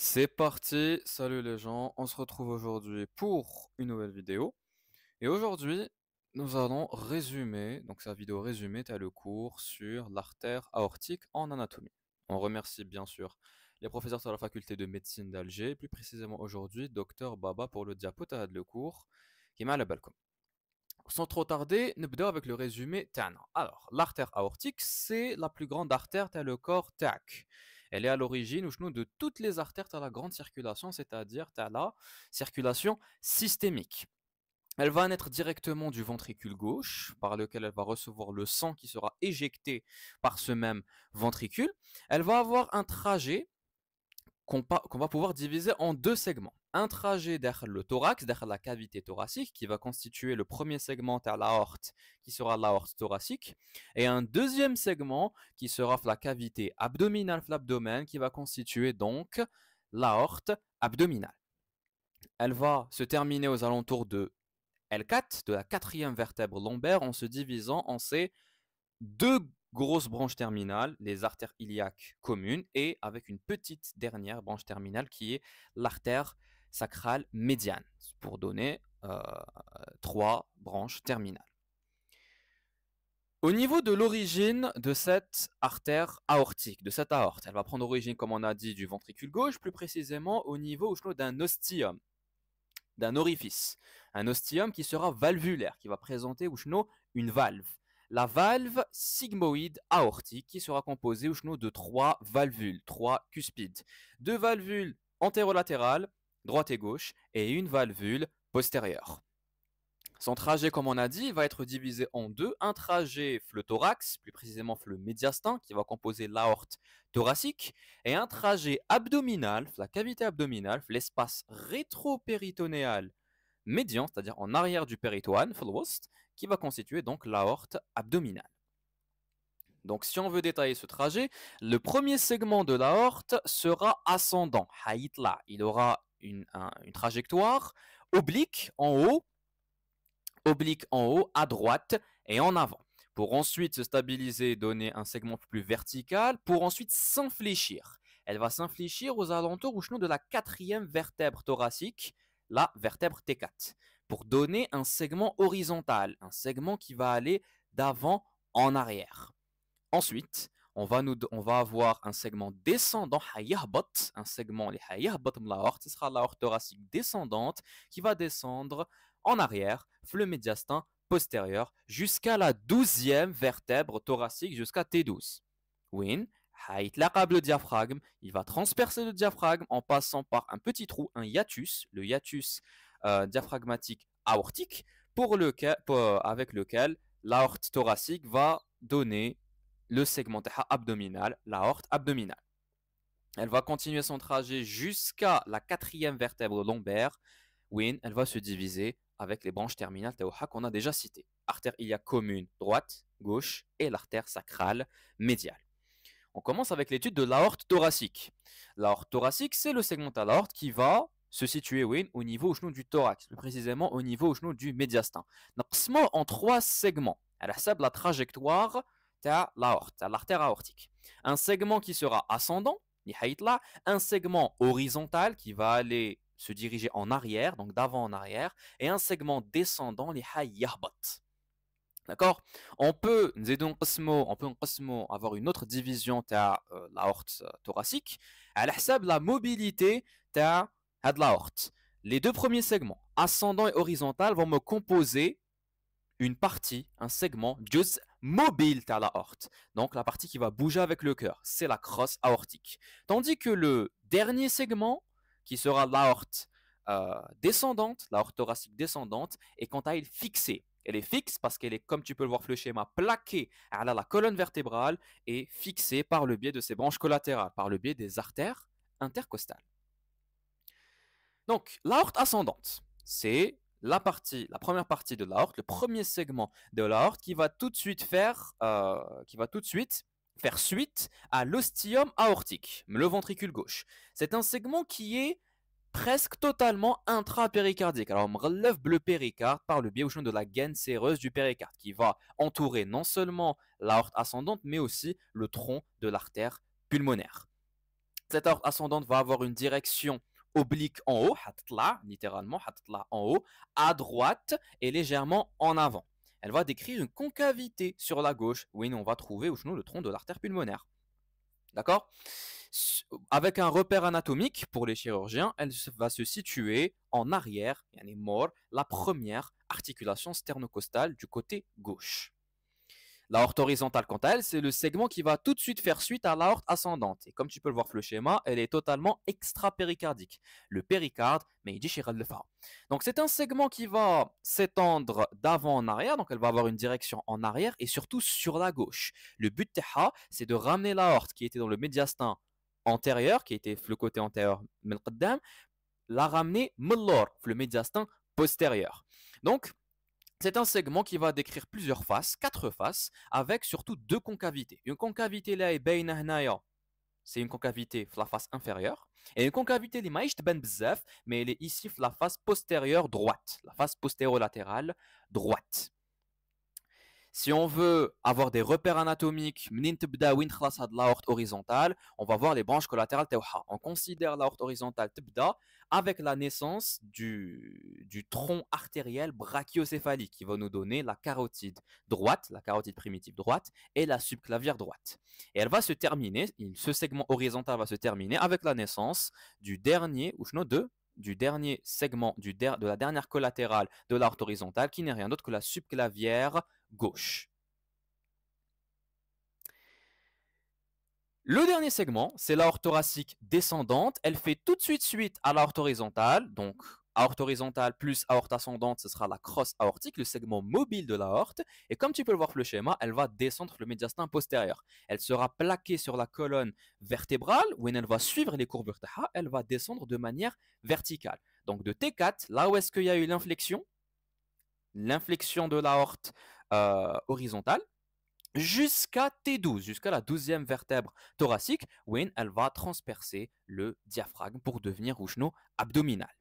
C'est parti, salut les gens, on se retrouve aujourd'hui pour une nouvelle vidéo. Et aujourd'hui, nous allons résumer, donc c'est la vidéo résumée, tu as le cours sur l'artère aortique en anatomie. On remercie bien sûr les professeurs de la faculté de médecine d'Alger, plus précisément aujourd'hui, docteur Baba pour le diapo, t'as le cours qui m'a à la balcon. Sans trop tarder, nous بداو avec le résumé تاعنا. Alors, l'artère aortique, c'est la plus grande artère dans le corps تاعك. Elle est à l'origine de toutes les artères de la grande circulation, c'est-à-dire de la circulation systémique. Elle va naître directement du ventricule gauche, par lequel elle va recevoir le sang qui sera éjecté par ce même ventricule. Elle va avoir un trajet qu'on va pouvoir diviser en deux segments. Un trajet derrière le thorax, derrière la cavité thoracique, qui va constituer le premier segment à l'aorte, qui sera l'aorte thoracique, et un deuxième segment qui sera la cavité abdominale, l'abdomen, qui va constituer donc l'aorte abdominale. Elle va se terminer aux alentours de L4, de la quatrième vertèbre lombaire, en se divisant en ces deux grosses branches terminales, les artères iliaques communes, et avec une petite dernière branche terminale qui est l'artère sacrale médiane, pour donner trois branches terminales. Au niveau de l'origine de cette artère aortique, de cette aorte, elle va prendre origine, comme on a dit, du ventricule gauche, plus précisément au niveau d'un ostium, d'un orifice. Un ostium qui sera valvulaire, qui va présenter une valve. La valve sigmoïde aortique qui sera composée de trois valvules, trois cuspides. Deux valvules antérolatérales, droite et gauche, et une valvule postérieure. Son trajet, comme on a dit, va être divisé en deux. Un trajet thorax, plus précisément le médiastin, qui va composer l'aorte thoracique, et un trajet abdominal, la cavité abdominale, l'espace rétropéritonéal médian, c'est-à-dire en arrière du péritoine, qui va constituer donc l'aorte abdominale. Donc, si on veut détailler ce trajet, le premier segment de l'aorte sera ascendant. Il aura une trajectoire oblique en haut, à droite et en avant, pour ensuite se stabiliser, donner un segment plus vertical, pour ensuite s'infléchir. Elle va s'infléchir aux alentours de la quatrième vertèbre thoracique, la vertèbre T4, pour donner un segment horizontal, un segment qui va aller d'avant en arrière. Ensuite, on va avoir un segment descendant, un segment, ce sera l'aorte thoracique descendante qui va descendre en arrière, le médiastin postérieur, jusqu'à la 12e vertèbre thoracique, jusqu'à T12. Win, le diaphragme, il va transpercer le diaphragme en passant par un petit trou, un hiatus, le hiatus diaphragmatique aortique, avec lequel l'aorte thoracique va donner le segment abdominal, l'aorte abdominale. Elle va continuer son trajet jusqu'à la quatrième vertèbre lombaire, où elle va se diviser avec les branches terminales qu'on a déjà citées. Artère iliaque commune droite, gauche et l'artère sacrale médiale. On commence avec l'étude de l'aorte thoracique. L'aorte thoracique, c'est le segment à l'aorte qui va se situer au niveau du thorax, plus précisément au niveau du médiastin. Naqsmo en trois segments. Elle a la trajectoire de l'aorte, l'artère aortique. Un segment qui sera ascendant, un segment horizontal qui va aller se diriger en arrière, donc d'avant en arrière, et un segment descendant, les yahbat. D'accord. On peut avoir une autre division de l'aorte thoracique à la mobilité de l'aorte. Les deux premiers segments, ascendant et horizontal, vont me composer une partie, un segment, juz mobile de l'aorte. Donc la partie qui va bouger avec le cœur, c'est la crosse aortique. Tandis que le dernier segment, qui sera l'aorte descendante, l'aorte thoracique descendante, est quant à elle fixée. Elle est fixe parce qu'elle est, comme tu peux le voir sur le schéma, plaquée à la colonne vertébrale et fixée par le biais de ses branches collatérales, par le biais des artères intercostales. Donc, l'aorte ascendante, c'est la première partie de l'aorte, le premier segment de l'aorte qui va tout de suite faire suite à l'ostium aortique, le ventricule gauche. C'est un segment qui est presque totalement intrapéricardique. Alors, on relève le péricarde par le biais de la gaine séreuse du péricarde qui va entourer non seulement l'aorte ascendante, mais aussi le tronc de l'artère pulmonaire. Cette aorte ascendante va avoir une direction oblique en haut, littéralement, en haut, à droite et légèrement en avant. Elle va décrire une concavité sur la gauche, où on va trouver le tronc de l'artère pulmonaire. D'accord? Avec un repère anatomique pour les chirurgiens, elle va se situer en arrière, la première articulation sternocostale du côté gauche. L'aorte horizontale, quant à elle, c'est le segment qui va tout de suite faire suite à l'aorte ascendante. Et comme tu peux le voir sur le schéma, elle est totalement extra-péricardique. Le péricarde, mais il dit Shirallefa. Donc c'est un segment qui va s'étendre d'avant en arrière, donc elle va avoir une direction en arrière et surtout sur la gauche. Le but de c'est de ramener l'aorte qui était dans le médiastin antérieur, qui était le côté antérieur, la ramener le médiastin postérieur. Donc, c'est un segment qui va décrire plusieurs faces, 4 faces, avec surtout 2 concavités. Une concavité là est c'est une concavité la face inférieure, et une concavité li mais elle est ici la face postérieure droite, la face postérolatérale droite. Si on veut avoir des repères anatomiques, l'aorte horizontale, on va voir les branches collatérales. On considère l'aorte horizontale avec la naissance du tronc artériel brachiocéphalique qui va nous donner la carotide droite, la carotide primitive droite et la subclavière droite. Et elle va se terminer, ce segment horizontal va se terminer avec la naissance du dernier, du dernier segment de la dernière collatérale de l'aorte horizontale qui n'est rien d'autre que la subclavière gauche. Le dernier segment, c'est l'aorte thoracique descendante. Elle fait tout de suite à l'aorte horizontale. Donc, aorte horizontale plus aorte ascendante, ce sera la crosse aortique, le segment mobile de l'aorte. Et comme tu peux le voir sur le schéma, elle va descendre le médiastin postérieur. Elle sera plaquée sur la colonne vertébrale, où elle va suivre les courbures Taha. Elle va descendre de manière verticale. Donc, de T4, là où est-ce qu'il y a eu l'inflexion de l'aorte horizontale, jusqu'à T12, jusqu'à la 12e vertèbre thoracique, où elle va transpercer le diaphragme pour devenir abdominal.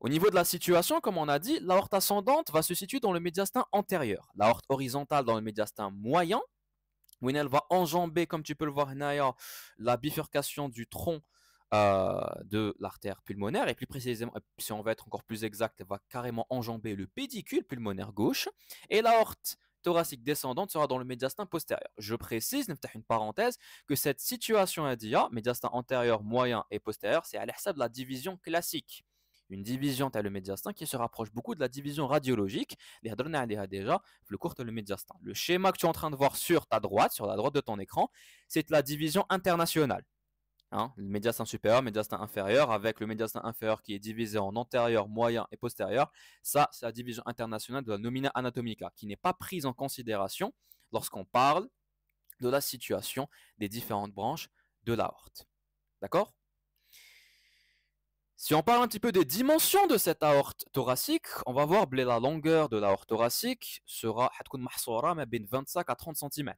Au niveau de la situation, comme on a dit, l'aorte ascendante va se situer dans le médiastin antérieur, l'aorte horizontale dans le médiastin moyen, où elle va enjamber, comme tu peux le voir, la bifurcation du tronc de l'artère pulmonaire, et plus précisément, si on va être encore plus exact, elle va carrément enjamber le pédicule pulmonaire gauche, et l'aorte thoracique descendante sera dans le médiastin postérieur. Je précise, une parenthèse, que cette situation ADIA, médiastin antérieur, moyen et postérieur, c'est à l'ihsab de la division classique. Une division tel le médiastin qui se rapproche beaucoup de la division radiologique, déjà, le court le médiastin. Le schéma que tu es en train de voir sur la droite de ton écran, c'est la division internationale. Le médiastin supérieur, médiastin inférieur, avec le médiastin inférieur qui est divisé en antérieur, moyen et postérieur. Ça, c'est la division internationale de la nomina anatomica, qui n'est pas prise en considération lorsqu'on parle de la situation des différentes branches de l'aorte. D'accord ? Si on parle un petit peu des dimensions de cette aorte thoracique, on va voir que la longueur de l'aorte thoracique sera 25 à 30 cm.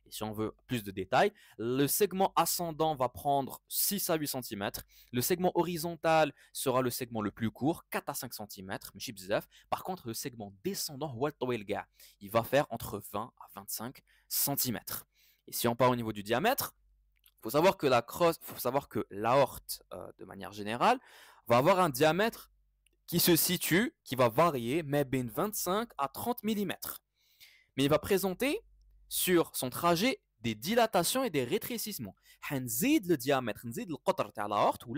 Et si on veut plus de détails, le segment ascendant va prendre 6 à 8 cm. Le segment horizontal sera le segment le plus court, 4 à 5 cm. Par contre, le segment descendant, il va faire entre 20 à 25 cm. Et si on parle au niveau du diamètre, il faut savoir que l'aorte, de manière générale, va avoir un diamètre qui va varier, mais 25 à 30 mm. Mais il va présenter sur son trajet des dilatations et des rétrécissements. Le diamètre, l'aorte ou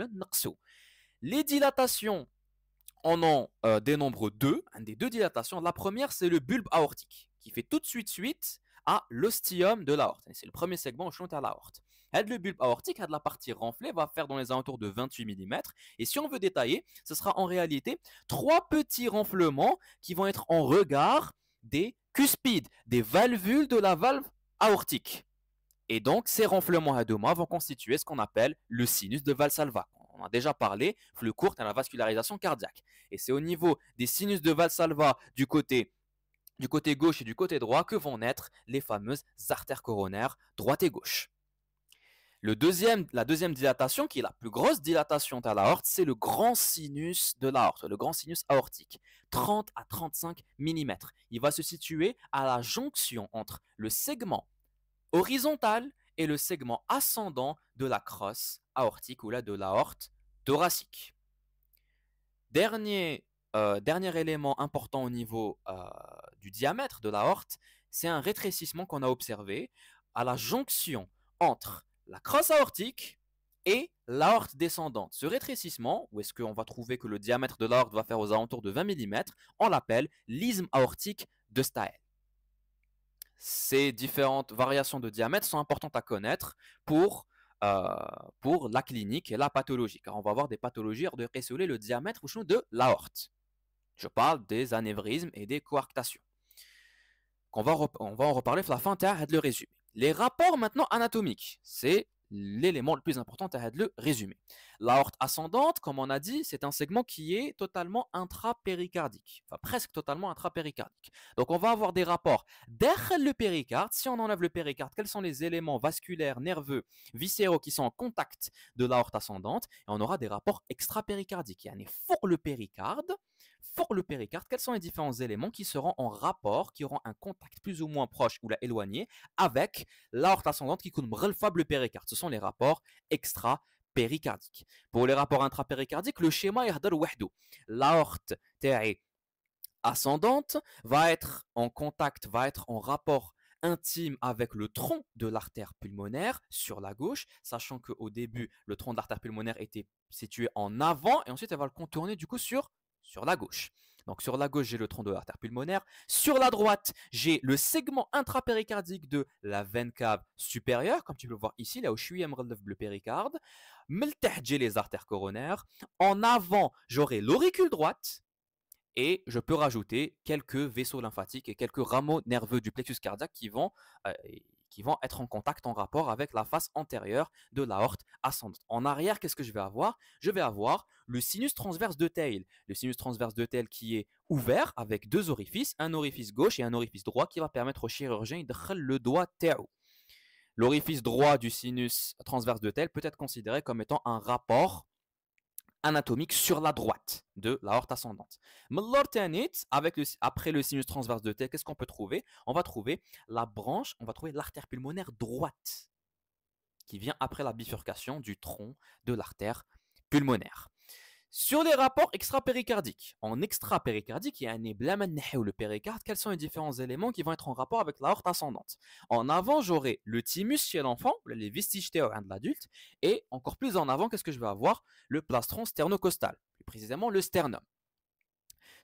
les dilatations en ont des nombres 2, des 2 dilatations. La première, c'est le bulbe aortique, qui fait tout de suite à l'ostium de l'aorte. C'est le premier segment au à l'aorte. Le bulbe aortique, la partie renflée, va faire dans les alentours de 28 mm. Et si on veut détailler, ce sera en réalité 3 petits renflements qui vont être en regard des cuspides, des valvules de la valve aortique. Et donc, ces renflements à 2 mois vont constituer ce qu'on appelle le sinus de Valsalva. On a déjà parlé, flux court à la vascularisation cardiaque. Et c'est au niveau des sinus de Valsalva du côté gauche et du côté droit que vont naître les fameuses artères coronaires droite et gauche. La deuxième dilatation, qui est la plus grosse dilatation de l'aorte, c'est le grand sinus de l'aorte, le grand sinus aortique, 30 à 35 mm. Il va se situer à la jonction entre le segment horizontal et le segment ascendant de la crosse aortique ou là de l'aorte thoracique. Dernier élément important au niveau du diamètre de l'aorte, c'est un rétrécissement qu'on a observé à la jonction entre la crosse aortique et l'aorte descendante. Ce rétrécissement, où est-ce qu'on va trouver que le diamètre de l'aorte va faire aux alentours de 20 mm, on l'appelle l'isthme aortique de Staël. Ces différentes variations de diamètre sont importantes à connaître pour la clinique et la pathologie, car on va avoir des pathologies de isoler le diamètre de l'aorte. Je parle des anévrismes et des coarctations. On va en reparler à la fin de le résumé. Les rapports maintenant anatomiques, c'est l'élément le plus important à le résumé. L'aorte ascendante, comme on a dit, c'est un segment qui est totalement intrapéricardique, enfin presque totalement intrapéricardique. Donc on va avoir des rapports derrière le péricarde. Si on enlève le péricarde, quels sont les éléments vasculaires, nerveux, viscéraux qui sont en contact de l'aorte ascendante? Et on aura des rapports extrapéricardiques. Il y a pour le péricarde. Pour le péricarde, quels sont les différents éléments qui seront en rapport, qui auront un contact plus ou moins proche ou éloigné avec l'aorte ascendante qui coule le péricarde? Ce sont les rapports extra-péricardiques. Pour les rapports intrapéricardiques, le schéma est wahdo. L'aorte ascendante va être en contact, va être en rapport intime avec le tronc de l'artère pulmonaire sur la gauche, sachant qu'au début, le tronc de l'artère pulmonaire était situé en avant et ensuite elle va le contourner du coup sur la gauche. Donc sur la gauche, j'ai le tronc de l'artère pulmonaire. Sur la droite, j'ai le segment intrapéricardique de la veine cave supérieure, comme tu peux le voir ici, là où je suis, le péricarde. J'ai les artères coronaires. En avant, j'aurai l'auricule droite. Et je peux rajouter quelques vaisseaux lymphatiques et quelques rameaux nerveux du plexus cardiaque qui vont être en contact, en rapport avec la face antérieure de l'aorte ascendante. En arrière, qu'est-ce que je vais avoir? Je vais avoir le sinus transverse de Theil. Le sinus transverse de Theil qui est ouvert avec deux orifices, un orifice gauche et un orifice droit qui va permettre au chirurgien de le doigt Théo. L'orifice droit du sinus transverse de Theil peut être considéré comme étant un rapport anatomique sur la droite de l'aorte ascendante. Après le sinus transverse de Theil, qu'est-ce qu'on peut trouver? On va trouver la branche, on va trouver l'artère pulmonaire droite qui vient après la bifurcation du tronc de l'artère pulmonaire. Sur les rapports extra-péricardiques, en extra-péricardique, il y a un éblème ou le péricarde. Quels sont les différents éléments qui vont être en rapport avec l'aorte ascendante? En avant, j'aurai le thymus chez l'enfant, les vestiges théoriens de l'adulte, et encore plus en avant, qu'est-ce que je vais avoir? Le plastron sternocostal, plus précisément le sternum.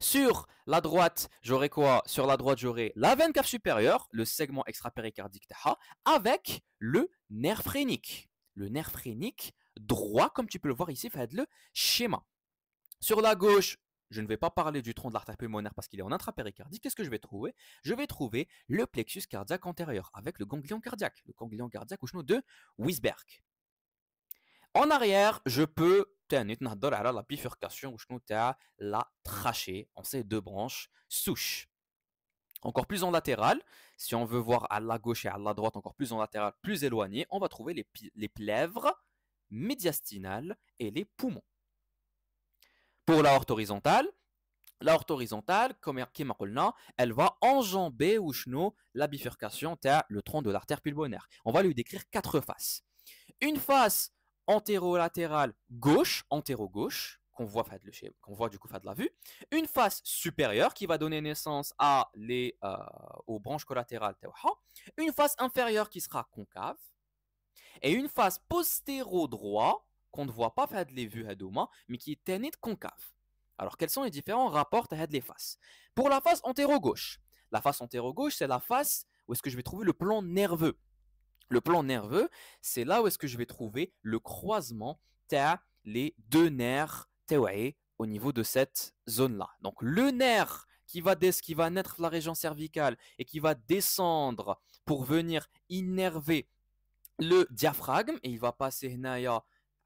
Sur la droite, j'aurai quoi? Sur la droite, j'aurai la veine cave supérieure, le segment extra-péricardique avec le nerf phrénique. Le nerf phrénique droit, comme tu peux le voir ici, fait le schéma. Sur la gauche, je ne vais pas parler du tronc de l'artère pulmonaire parce qu'il est en intrapéricardique. Qu'est-ce que je vais trouver? Je vais trouver le plexus cardiaque antérieur avec le ganglion cardiaque ou de Wisberg. En arrière, je peux la bifurcation ou la trachée en ces deux branches souches. Encore plus en latéral, si on veut voir à la gauche et à la droite, encore plus en latéral, plus éloigné, on va trouver les plèvres médiastinales et les poumons. Pour l'aorte horizontale, comme elle va enjamber la bifurcation le tronc de l'artère pulmonaire. On va lui décrire 4 faces. Une face antérolatérale gauche, antéro-gauche, qu'on voit du coup de la vue. Une face supérieure qui va donner naissance aux branches collatérales. Une face inférieure qui sera concave. Et une face postéro-droit qu'on ne voit pas faire les vues mais qui est ténée de concave. Alors, quels sont les différents rapports à les faces? Pour la face antéro-gauche, c'est la face où est-ce que je vais trouver le plan nerveux. Le plan nerveux, c'est là où est-ce que je vais trouver le croisement les deux nerfs au niveau de cette zone-là. Donc, le nerf qui va naître de la région cervicale et qui va descendre pour venir innerver le diaphragme, et il va passer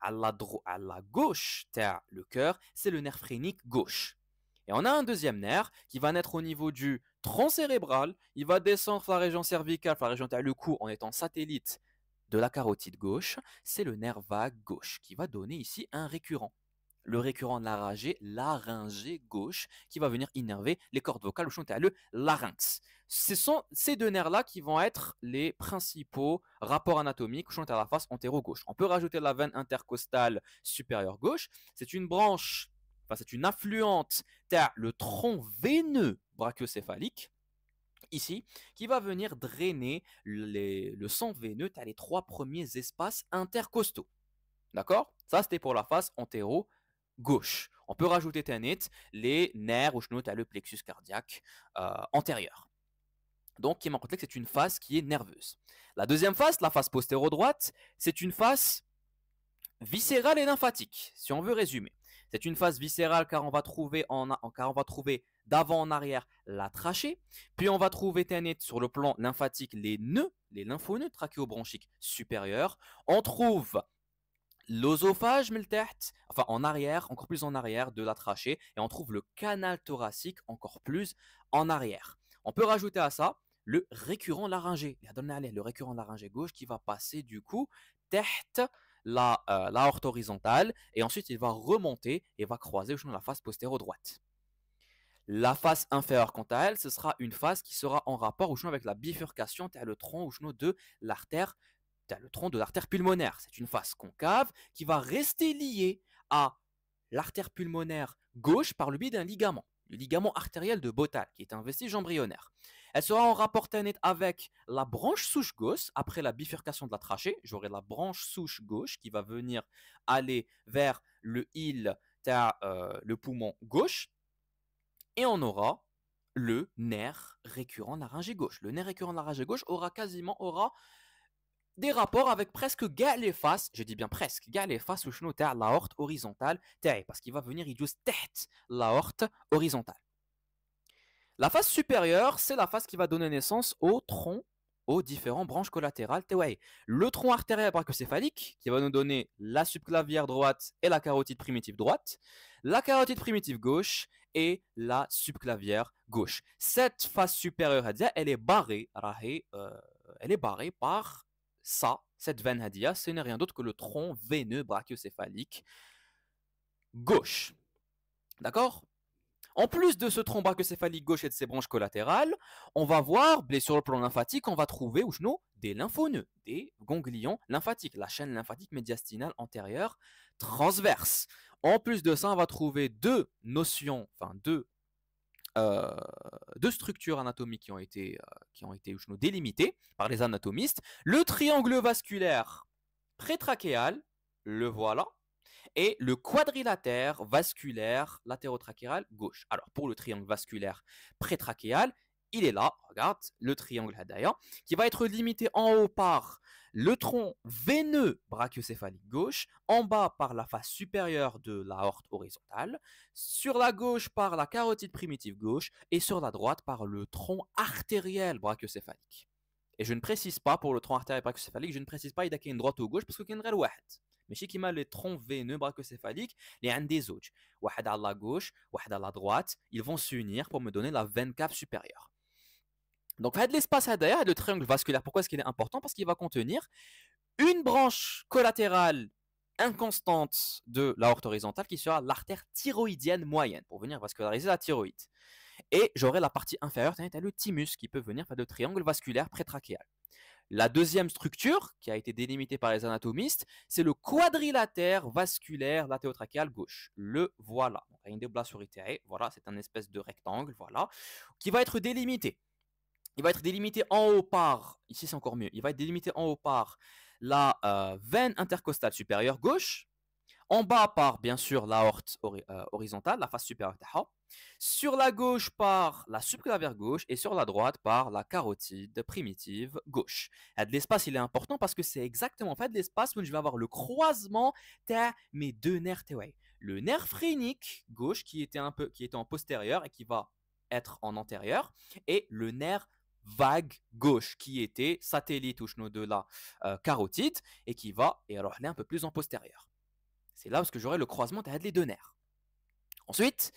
à la gauche le cœur, c'est le nerf phrénique gauche. Et on a un deuxième nerf qui va naître au niveau du tronc cérébral, il va descendre la région cervicale, la région le cou en étant satellite de la carotide gauche, c'est le nerf vague gauche qui va donner ici un récurrent. le récurrent laryngé gauche qui va venir innerver les cordes vocales ou le larynx. Ce sont ces deux nerfs-là qui vont être les principaux rapports anatomiques à la face antéro-gauche. On peut rajouter la veine intercostale supérieure gauche. C'est une branche, enfin c'est une affluente vers le tronc veineux brachiocéphalique, ici, qui va venir drainer le sang veineux à les 3 premiers espaces intercostaux. D'accord? Ça, c'était pour la face antéro-gauche. On peut rajouter les nerfs ou le plexus cardiaque antérieur. Donc, qui m'a rappelé que c'est une face qui est nerveuse. La deuxième face, la face postéro-droite, c'est une face viscérale et lymphatique, si on veut résumer. C'est une face viscérale car on va trouver, d'avant en arrière la trachée, puis on va trouver sur le plan lymphatique les nœuds, les lymphonœuds trachéobronchiques supérieurs. On trouve l'œsophage, enfin en arrière, encore plus en arrière de la trachée, et on trouve le canal thoracique encore plus en arrière. On peut rajouter à ça le récurrent laryngé, le récurrent laryngé gauche qui va passer du coup l'aorte horizontale, et ensuite il va remonter et va croiser la face postéro-droite. La face inférieure, quant à elle, ce sera une face qui sera en rapport avec la bifurcation le tronc de l'artère, le tronc de l'artère pulmonaire. C'est une face concave qui va rester liée à l'artère pulmonaire gauche par le biais d'un ligament, le ligament artériel de Bottal, qui est un vestige embryonnaire. Elle sera en rapport avec la branche souche gauche après la bifurcation de la trachée. J'aurai la branche souche gauche qui va venir aller vers le le poumon gauche. Et on aura le nerf récurrent laryngé gauche. Le nerf récurrent laryngé gauche aura des rapports avec presque les faces, je dis bien presque, les faces ou l'aorte horizontale, parce qu'il va venir l'aorte horizontale. La face supérieure, c'est la face qui va donner naissance au tronc, aux différentes branches collatérales. Le tronc artériel brachiocéphalique, qui va nous donner la subclavière droite et la carotide primitive droite, la carotide primitive gauche et la subclavière gauche. Cette face supérieure, elle est barrée, par cette veine hadia, ce n'est rien d'autre que le tronc veineux brachiocéphalique gauche. D'accord? En plus de ce tronc brachiocéphalique gauche et de ses branches collatérales, on va voir, sur le plan lymphatique, on va trouver des lymphonœuds, des ganglions lymphatiques, la chaîne lymphatique médiastinale antérieure transverse. En plus de ça, on va trouver deux structures anatomiques qui ont été délimitées par les anatomistes. Le triangle vasculaire prétrachéal, le voilà, et le quadrilatère vasculaire latérotrachéal gauche. Alors, pour le triangle vasculaire prétrachéal, il est là, regarde, le triangle Hadaya, qui va être limité en haut par le tronc veineux brachiocéphalique gauche, en bas par la face supérieure de l'aorte horizontale, sur la gauche par la carotide primitive gauche, et sur la droite par le tronc artériel brachiocéphalique. Et je ne précise pas, pour le tronc artériel brachiocéphalique, je ne précise pas il y a une droite ou gauche, parce qu'il y a une règle واحد. ماشي كيما les troncs veineux brachiocéphaliques, les عند des زوج. واحد à la gauche, واحد à la droite, ils vont s'unir pour me donner la veine cave supérieure. Donc, l'espace le triangle vasculaire, pourquoi est-ce qu'il est important? Parce qu'il va contenir une branche collatérale inconstante de l'aorte horizontale qui sera l'artère thyroïdienne moyenne pour venir vasculariser la thyroïde. Et j'aurai la partie inférieure, le thymus qui peut venir faire le triangle vasculaire prétrachéal. La deuxième structure qui a été délimitée par les anatomistes, c'est le quadrilatère vasculaire latérotrachéal gauche. Le voilà. Voilà, c'est un espèce de rectangle, voilà, qui va être délimité. Il va être délimité en haut par, ici c'est encore mieux, il va être délimité en haut par la veine intercostale supérieure gauche, en bas par, bien sûr, l'aorte horizontale, la face supérieure, sur la gauche par la subclavière gauche et sur la droite par la carotide primitive gauche. L'espace, il est important parce que c'est exactement en fait l'espace où je vais avoir le croisement de mes deux nerfs. Le nerf phrénique gauche qui était en postérieur et qui va être en antérieur, et le nerf vague gauche qui était satellite de la carotide et qui va aller un peu plus en postérieur. C'est là où j'aurai le croisement des deux nerfs. Ensuite,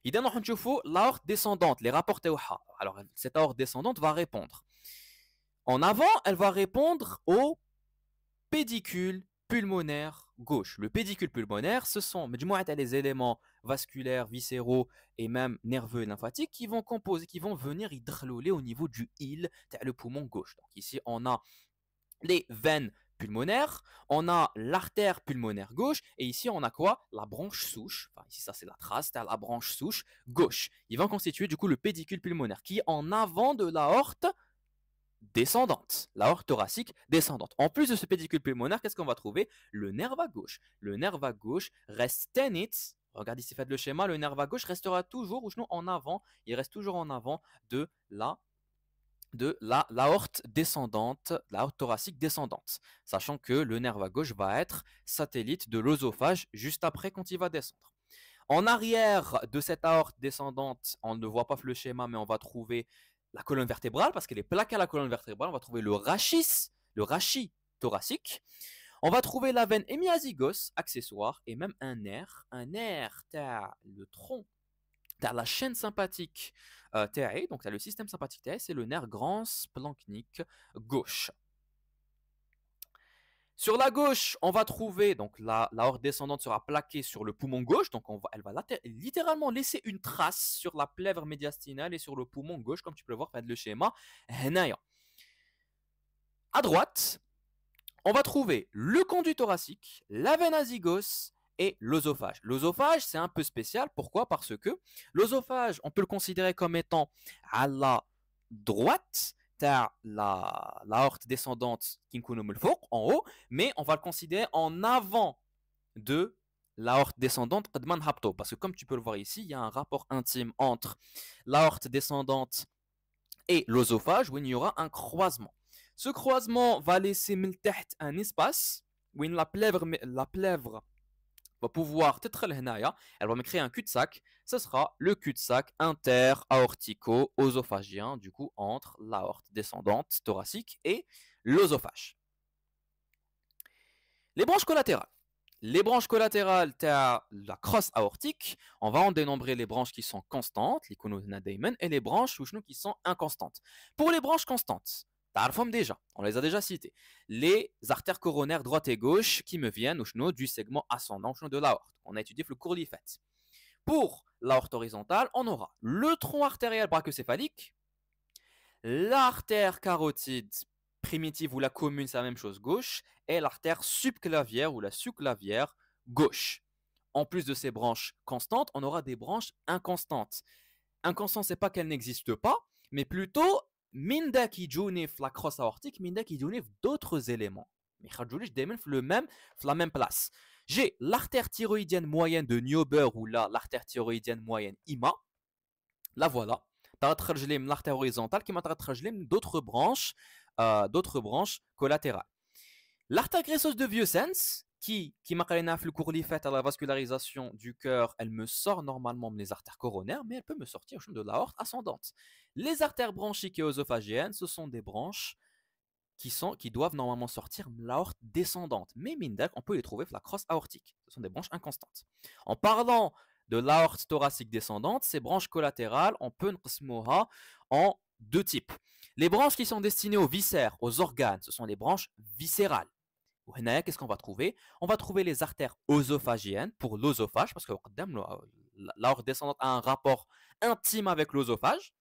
il y a l'aorte descendante, les rapports TOHA. Alors, cette aorte descendante va répondre. En avant, elle va répondre au pédicule pulmonaire gauche. Le pédicule pulmonaire, ce sont les éléments vasculaires, viscéraux et même nerveux et lymphatiques qui vont composer, qui vont venir hydroler au niveau du île, le poumon gauche. Donc ici, on a les veines pulmonaires, on a l'artère pulmonaire gauche, et ici on a quoi? La branche souche, enfin ici ça c'est la trace, c'est la branche souche gauche. Il va constituer du coup le pédicule pulmonaire qui est en avant de l'aorte descendante, l'aorte thoracique descendante. En plus de ce pédicule pulmonaire, qu'est-ce qu'on va trouver? Le nerf à gauche. Le nerf à gauche reste tenit. Regardez ici, faites le schéma, le nerf à gauche restera toujours, ou sinon en avant, il reste toujours en avant de l'aorte descendante, l'aorte thoracique descendante, sachant que le nerf à gauche va être satellite de l'œsophage juste après quand il va descendre. En arrière de cette aorte descendante, on ne voit pas le schéma, mais on va trouver la colonne vertébrale, parce qu'elle est plaquée à la colonne vertébrale. On va trouver le rachis thoracique. On va trouver la veine hémiazygos accessoire et même un nerf. Un nerf, t'as le tronc, t'as la chaîne sympathique TAE, donc tu as le système sympathique TAE, c'est le nerf grand splanchnique gauche. Sur la gauche, on va trouver, donc l'aorte descendante sera plaquée sur le poumon gauche, donc elle va littéralement laisser une trace sur la plèvre médiastinale et sur le poumon gauche, comme tu peux le voir, faites le schéma. À droite, on va trouver le conduit thoracique, la veine azygos et l'œsophage. L'œsophage, c'est un peu spécial. Pourquoi? Parce que l'œsophage, on peut le considérer comme étant à la droite, l'aorte descendante qui en haut, mais on va le considérer en avant de l'aorte descendante parce que comme tu peux le voir ici, il y a un rapport intime entre l'aorte descendante et l'œsophage où il y aura un croisement. Ce croisement va laisser un espace où la plèvre va pouvoir elle va me créer un cul-de-sac. Ce sera le cul-de-sac inter-aortico-œsophagien, du coup entre l'aorte descendante thoracique et l'œsophage. Les branches collatérales. Les branches collatérales, tu as la crosse aortique. On va en dénombrer les branches qui sont constantes, les daimon, et les branches qui sont inconstantes. Pour les branches constantes, déjà, on les a déjà citées. Les artères coronaires droite et gauche qui me viennent du segment ascendant de l'aorte. On a étudié le courlifette. Pour l'aorte horizontale, on aura le tronc artériel brachiocéphalique, l'artère carotide primitive ou la commune, c'est la même chose, gauche, et l'artère subclavière ou la subclavière gauche. En plus de ces branches constantes, on aura des branches inconstantes. Inconstant, c'est pas qu'elles n'existent pas, mais plutôt minda qui jounif la crosse aortique, minda qui jounif d'autres éléments. Mais la même place. J'ai l'artère thyroïdienne moyenne de Neuber ou là l'artère thyroïdienne moyenne IMA. La voilà. L'artère horizontale qui m'a d'autres branches collatérales. L'artère graisseuse de Vieux-Sens, qui m'a le courlifette à la vascularisation du cœur, elle me sort normalement les artères coronaires, mais elle peut me sortir de l'aorte ascendante. Les artères bronchiques et œsophagiennes, ce sont des branches qui doivent normalement sortir l'aorte descendante. Mais mindak, on peut les trouver la crosse aortique. Ce sont des branches inconstantes. En parlant de l'aorte thoracique descendante, ces branches collatérales, on peut nqsmouha en deux types. Les branches qui sont destinées aux viscères, aux organes, ce sont les branches viscérales. Qu'est-ce qu'on va trouver? On va trouver les artères œsophagiennes pour l'œsophage, parce que l'aorte descendante a un rapport intime avec l'œsophage.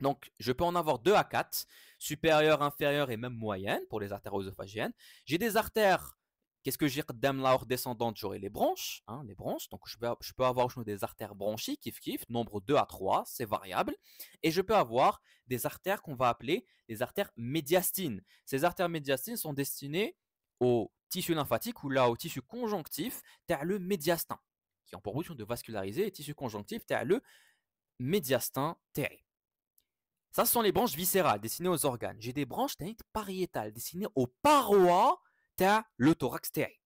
Donc, je peux en avoir 2 à 4, supérieures, inférieures et même moyennes pour les artères œsophagiennes. J'ai des artères, qu'est-ce que j'ai dans l'aorte descendante? J'aurai les branches, les branches. Donc, je peux avoir des artères bronchiques, kiff, nombre 2 à 3, c'est variable. Et je peux avoir des artères qu'on va appeler les artères médiastines. Ces artères médiastines sont destinées au tissu lymphatique ou là au tissu conjonctif, t'as le médiastin, qui ont pour but de vasculariser les tissus conjonctifs, t'as le médiastin terré. Ça, ce sont les branches viscérales destinées aux organes. J'ai des branches pariétales destinées aux parois, t'as le thorax terré.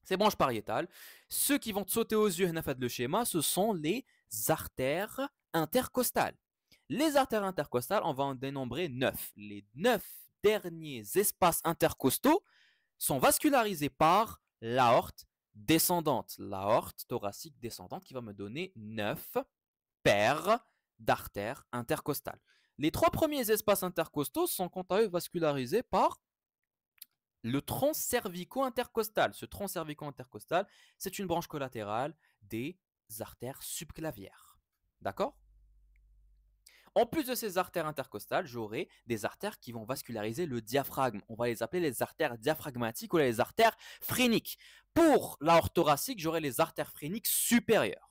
Ces branches pariétales, ceux qui vont te sauter aux yeux, le schéma, ce sont les artères intercostales. Les artères intercostales, on va en dénombrer 9. Les 9 derniers espaces intercostaux sont vascularisés par l'aorte descendante, l'aorte thoracique descendante qui va me donner 9 paires d'artères intercostales. Les 3 premiers espaces intercostaux sont quant à eux vascularisés par le tronc cervico-intercostal. Ce tronc cervico-intercostal, c'est une branche collatérale des artères subclavières. D'accord? En plus de ces artères intercostales, j'aurai des artères qui vont vasculariser le diaphragme. On va les appeler les artères diaphragmatiques ou les artères phréniques. Pour l'aorte thoracique, j'aurai les artères phréniques supérieures.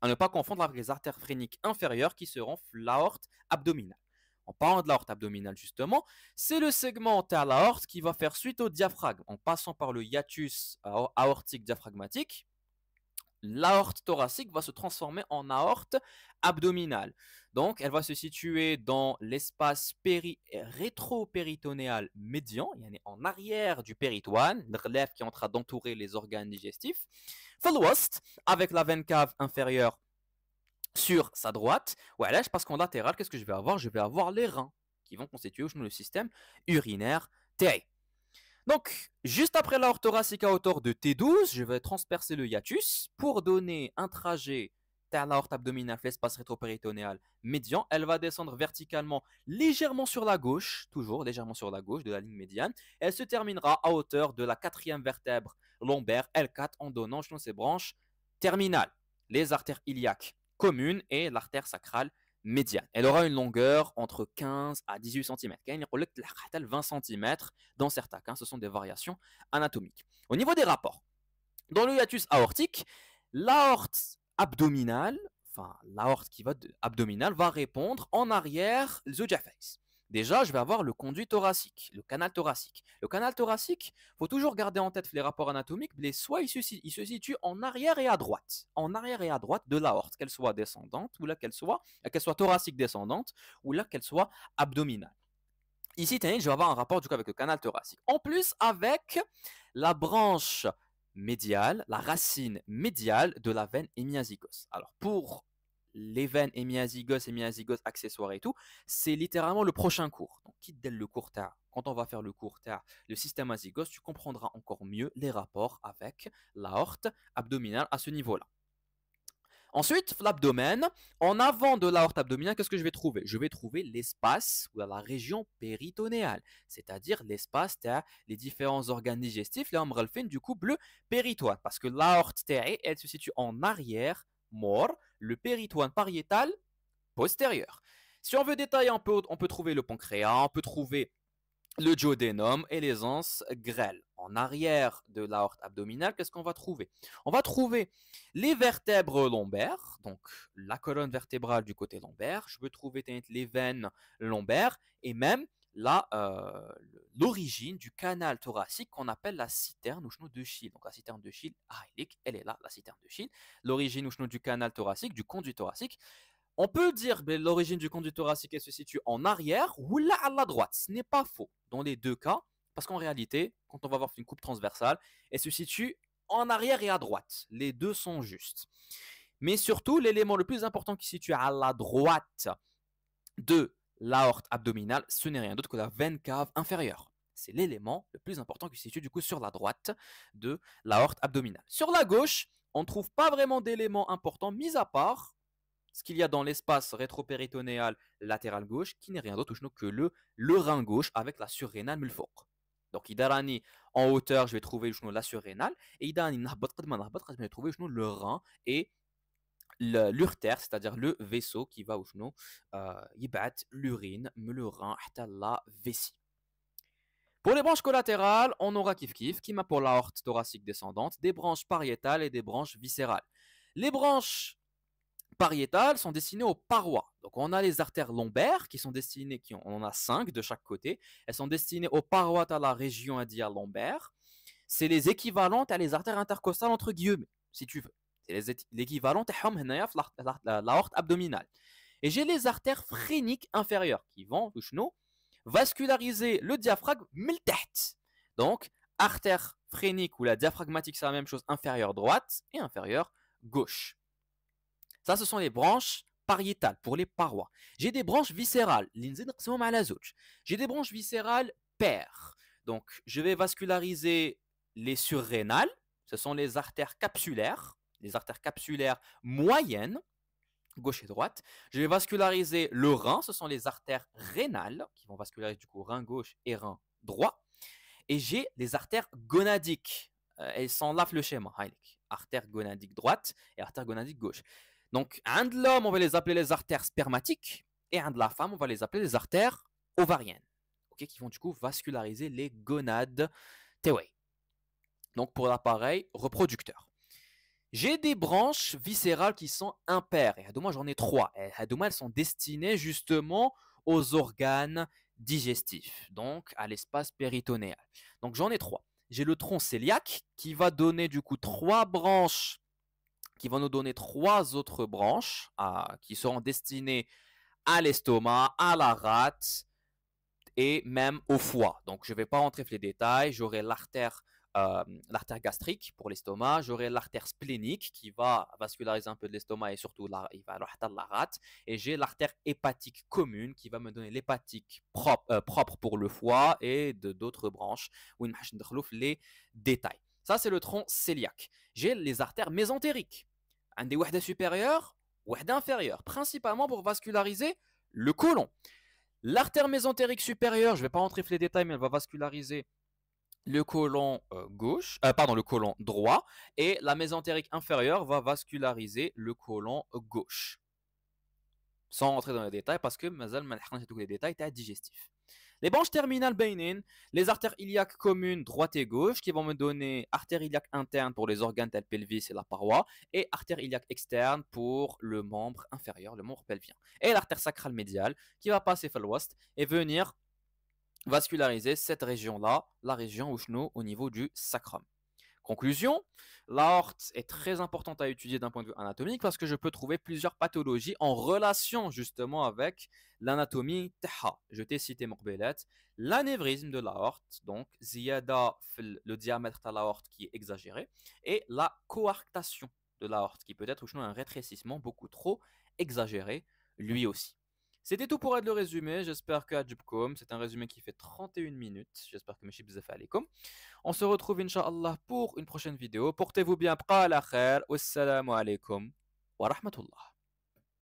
À ne pas confondre avec les artères phréniques inférieures qui seront l'aorte abdominale. En parlant de l'aorte abdominale, justement, c'est le segment de l'aorte qui va faire suite au diaphragme. En passant par le hiatus aortique diaphragmatique, l'aorte thoracique va se transformer en aorte abdominale. Donc, elle va se situer dans l'espace rétro-péritonéal médian, en arrière du péritoine, le relève qui est en train d'entourer les organes digestifs. L'ouest, avec la veine cave inférieure sur sa droite. Ouais, parce qu'en latéral, qu'est-ce que je vais avoir? Je vais avoir les reins qui vont constituer le système urinaire TI. Donc, juste après l'aorte thoracique à hauteur de T12, je vais transpercer le hiatus pour donner un trajet vers l'aorte abdominale, l'espace rétropéritonéal médian. Elle va descendre verticalement légèrement sur la gauche, toujours légèrement sur la gauche de la ligne médiane. Elle se terminera à hauteur de la quatrième vertèbre lombaire L4 en donnant ses branches terminales, les artères iliaques communes et l'artère sacrale médiane. Elle aura une longueur entre 15 à 18 cm. Il y a 20 cm dans certains cas. Ce sont des variations anatomiques. Au niveau des rapports, dans le hiatus aortique, l'aorte abdominale, l'aorte abdominale va répondre en arrière the face. Déjà, je vais avoir le conduit thoracique, le canal thoracique. Le canal thoracique, il faut toujours garder en tête les rapports anatomiques, soit il se situe en arrière et à droite. En arrière et à droite de l'aorte, qu'elle soit descendante, ou là qu'elle soit thoracique descendante, ou là qu'elle soit abdominale. Ici, je vais avoir un rapport du coup avec le canal thoracique. En plus, avec la branche médiale, la racine médiale de la veine hémiazygos. Alors, pour les veines hémiazygos accessoires et tout, c'est littéralement le prochain cours. Donc, quitte dès le cours tard. Quand on va faire le cours tard, le système azygos, tu comprendras encore mieux les rapports avec l'aorte abdominale à ce niveau-là. Ensuite, l'abdomen, en avant de l'aorte abdominale, qu'est-ce que je vais trouver? Je vais trouver l'espace ou la région péritonéale, c'est-à-dire l'espace les différents organes digestifs, là, on fait du coup le péritoine, parce que l'aorte elle se situe en arrière, mort, le péritoine pariétal, postérieur. Si on veut détailler, on peut trouver le pancréas, on peut trouver le duodénum et les anses grêles. En arrière de l'aorte abdominale, qu'est-ce qu'on va trouver? On va trouver les vertèbres lombaires, donc la colonne vertébrale du côté lombaire. Je peux trouver les veines lombaires et même l'origine du canal thoracique qu'on appelle la citerne de Schill. Donc la citerne de Schill, elle est là, la citerne de Schill. L'origine du canal thoracique, du conduit thoracique. On peut dire que l'origine du conduit thoracique se situe en arrière ou là à la droite. Ce n'est pas faux dans les deux cas, parce qu'en réalité, quand on va voir une coupe transversale, elle se situe en arrière et à droite. Les deux sont justes. Mais surtout, l'élément le plus important qui se situe à la droite de l'aorte abdominale, ce n'est rien d'autre que la veine cave inférieure. C'est l'élément le plus important qui se situe du coup sur la droite de l'aorte abdominale. Sur la gauche, on ne trouve pas vraiment d'éléments importants, mis à part ce qu'il y a dans l'espace rétropéritonéal latéral gauche, qui n'est rien d'autre que le rein gauche avec la surrénale mulfoq. Donc, idarani en hauteur, je vais trouver la surrénale, et idarani je vais trouver le rein et l'urtère, c'est-à-dire le vaisseau qui va yibat l'urine, le rein, la vessie. Pour les branches collatérales, on aura kif qui m'a pour l'aorte thoracique descendante, des branches pariétales et des branches viscérales. Les branches pariétales sont destinées aux parois. Donc on a les artères lombaires qui sont destinées, on en a 5 de chaque côté. Elles sont destinées aux parois à la région adiale lombaire. C'est les équivalentes à les artères intercostales entre guillemets, si tu veux. C'est l'équivalent à l'aorte abdominale. Et j'ai les artères phréniques inférieures qui vont vasculariser le diaphragme miltahت. Donc artère phrénique ou la diaphragmatique, c'est la même chose, inférieure droite et inférieure gauche. Ça, ce sont les branches pariétales pour les parois. J'ai des branches viscérales. J'ai des branches viscérales paires. Donc, je vais vasculariser les surrénales. Ce sont les artères capsulaires moyennes, gauche et droite. Je vais vasculariser le rein. Ce sont les artères rénales qui vont vasculariser du coup rein gauche et rein droit. Et j'ai les artères gonadiques. Elles sont là le schéma. Artère gonadique droite et artère gonadique gauche. Donc, un de l'homme, on va les appeler les artères spermatiques. Et un de la femme, on va les appeler les artères ovariennes. Okay, qui vont du coup vasculariser les gonades. Donc, pour l'appareil reproducteur. J'ai des branches viscérales qui sont impaires. Et moi, j'en ai 3. Et elles sont destinées justement aux organes digestifs, donc à l'espace péritonéal. Donc j'en ai 3. J'ai le tronc cœliaque qui va donner du coup 3 branches, qui vont nous donner 3 autres branches qui seront destinées à l'estomac, à la rate et même au foie. Donc je ne vais pas rentrer dans les détails. J'aurai l'artère gastrique pour l'estomac, j'aurai l'artère splénique qui va vasculariser un peu de l'estomac et surtout il va aller à la rate, et j'ai l'artère hépatique commune qui va me donner l'hépatique propre pour le foie et d'autres branches où il me les détails. Ça c'est le tronc cœliaque. J'ai les artères mésentériques, un des wahda supérieures, wahda inférieure, principalement pour vasculariser le côlon. L'artère mésentérique supérieure, je ne vais pas rentrer dans les détails, mais elle va vasculariser le côlon le côlon droit, et la mésentérique inférieure va vasculariser le côlon gauche. Sans rentrer dans les détails parce que tous les détails digestifs. Les branches terminales bénines, les artères iliaques communes droite et gauche qui vont me donner artère iliaque interne pour les organes tels pelvis et la paroi, et artère iliaque externe pour le membre inférieur, le membre pelvien. Et l'artère sacrale médiale qui va passer par l'ouest et venir vasculariser cette région-là, la région au niveau du sacrum. Conclusion, l'aorte est très importante à étudier d'un point de vue anatomique parce que je peux trouver plusieurs pathologies en relation justement avec l'anatomie taha. Je t'ai cité Morbelet, l'anévrisme de l'aorte, donc ziyada le diamètre de l'aorte qui est exagéré, et la coarctation de l'aorte qui peut être un rétrécissement beaucoup trop exagéré lui aussi. C'était tout pour être le résumé. J'espère que Adjubkom, c'est un résumé qui fait 31 minutes. J'espère que mes chips alaikum. On se retrouve Inch'Allah pour une prochaine vidéo. Portez-vous bien. Wassalamu alaikum wa rahmatullah.